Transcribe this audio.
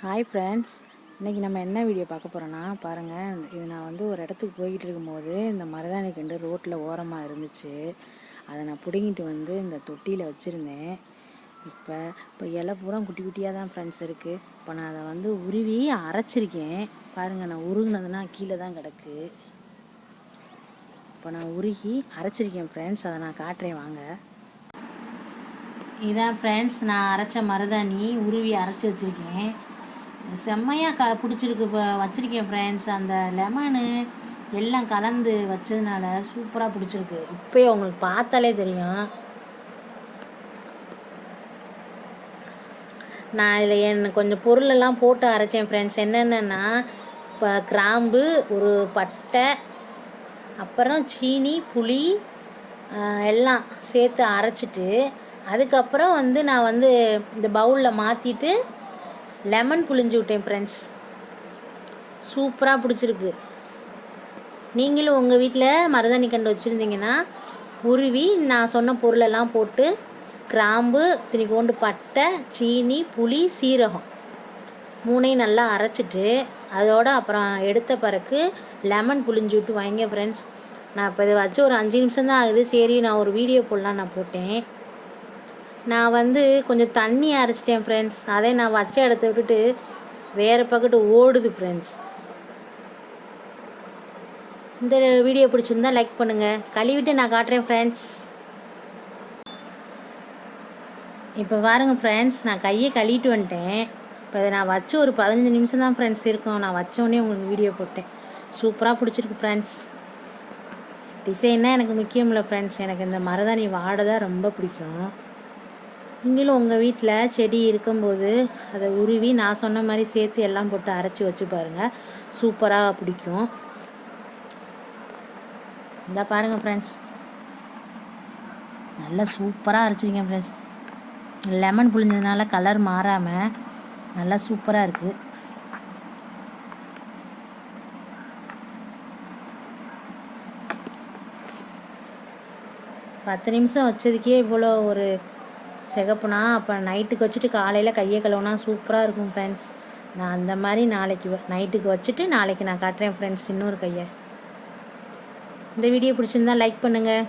Hi friends, இன்றைக்கி நம்ம என்ன வீடியோ பார்க்க போகிறோன்னா பாருங்கள். இது நான் வந்து ஒரு இடத்துக்கு போய்கிட்டு இருக்கும்போது இந்த மருதாணி கண்டு ரோட்டில் ஓரமாக இருந்துச்சு. அதை நான் பிடுங்கிட்டு வந்து இந்த தொட்டியில் வச்சுருந்தேன். இப்போ இலை பூரா குட்டி குட்டியாக தான் ஃப்ரெண்ட்ஸ் இருக்குது. இப்போ நான் அதை வந்து உருவி அரைச்சிருக்கேன். பாருங்கள், நான் உருகுனதுன்னா கீழே தான் கிடக்கு. இப்போ நான் உருகி அரைச்சிருக்கேன் ஃப்ரெண்ட்ஸ், அதை நான் காட்டுறேன் வாங்க. இதான் ஃப்ரெண்ட்ஸ், நான் அரைச்ச மருதாணி உருவி அரைச்சி வச்சுருக்கேன். செம்மையாக பிடிச்சிருக்கு. இப்போ வச்சுருக்கேன் ஃப்ரெண்ட்ஸ். அந்த லெமனு எல்லாம் கலந்து வச்சதுனால சூப்பராக பிடிச்சிருக்கு. இப்போயே உங்களுக்கு பார்த்தாலே தெரியும். நான் இதில் கொஞ்சம் பொருளெல்லாம் போட்டு அரைச்சேன் ஃப்ரெண்ட்ஸ். என்னென்னா, இப்போ கிராம்பு, ஒரு பட்டை, அப்புறம் சீனி, புளி எல்லாம் சேர்த்து அரைச்சிட்டு அதுக்கப்புறம் வந்து நான் வந்து இந்த பவுலில் மாற்றிட்டு லெமன் புழிஞ்சு விட்டேன் ஃப்ரெண்ட்ஸ். சூப்பராக பிடிச்சிருக்கு. நீங்களும் உங்கள் வீட்டில் மருதாணி கண்டு வச்சுருந்தீங்கன்னா உருவி நான் சொன்ன பொருளெல்லாம் போட்டு கிராம்பு, திணிக்கோண்டு பட்டை, சீனி, புளி, சீரகம் மூணையும் நல்லா அரைச்சிட்டு அதோடு அப்புறம் எடுத்த பிறகு லெமன் புழிஞ்சு விட்டு வாங்க ஃப்ரெண்ட்ஸ். நான் இப்போ இதை வச்சு ஒரு 5 நிமிஷம் தான் ஆகுது. சரி, நான் ஒரு வீடியோ போடலாம் நான் போட்டேன். நான் வந்து கொஞ்சம் தண்ணி அரைச்சிட்டேன் ஃப்ரெண்ட்ஸ். அதே நான் வச்ச இடத்த விட்டுட்டு வேறு பக்கத்து ஓடுது ஃப்ரெண்ட்ஸ். இந்த வீடியோ பிடிச்சிருந்தா லைக் பண்ணுங்கள். கழுவிட்டு நான் காட்டுறேன் ஃப்ரெண்ட்ஸ். இப்போ பாருங்கள் ஃப்ரெண்ட்ஸ், நான் கையை கழுவிட்டு வந்துட்டேன். இப்போ இதை நான் வச்சு ஒரு 15 நிமிஷம் தான் ஃப்ரெண்ட்ஸ் இருக்கும். நான் வச்சோடனே உங்களுக்கு வீடியோ போட்டேன். சூப்பராக பிடிச்சிருக்கு ஃப்ரெண்ட்ஸ். டிசைன்னா எனக்கு முக்கியம் இல்லை ஃப்ரெண்ட்ஸ். எனக்கு இந்த மருதாணி வாடை தான் ரொம்ப பிடிக்கும். நீங்களும் உங்கள் வீட்டில் செடி இருக்கும்போது அதை உருவி நான் சொன்ன மாதிரி சேர்த்து எல்லாம் போட்டு அரைச்சி வச்சு பாருங்கள். சூப்பராக பிடிக்கும். இந்த பாருங்கள் ஃப்ரெண்ட்ஸ், நல்லா சூப்பராக அரைச்சிருக்கேன் ஃப்ரெண்ட்ஸ். லெமன் புழிஞ்சதுனால கலர் மாறாமல் நல்லா சூப்பராக இருக்குது. பத்து நிமிஷம் வச்சதுக்கே இவ்வளோ ஒரு சிகப்புனா, அப்போ நைட்டுக்கு வச்சுட்டு காலையில் கையை கழுவுனா சூப்பராக இருக்கும் ஃப்ரெண்ட்ஸ். நான் அந்த மாதிரி நாளைக்கு நைட்டுக்கு வச்சுட்டு நாளைக்கு நான் காட்டுறேன் ஃப்ரெண்ட்ஸ் இன்னொரு கையை. இந்த வீடியோ பிடிச்சிருந்தா லைக் பண்ணுங்கள்.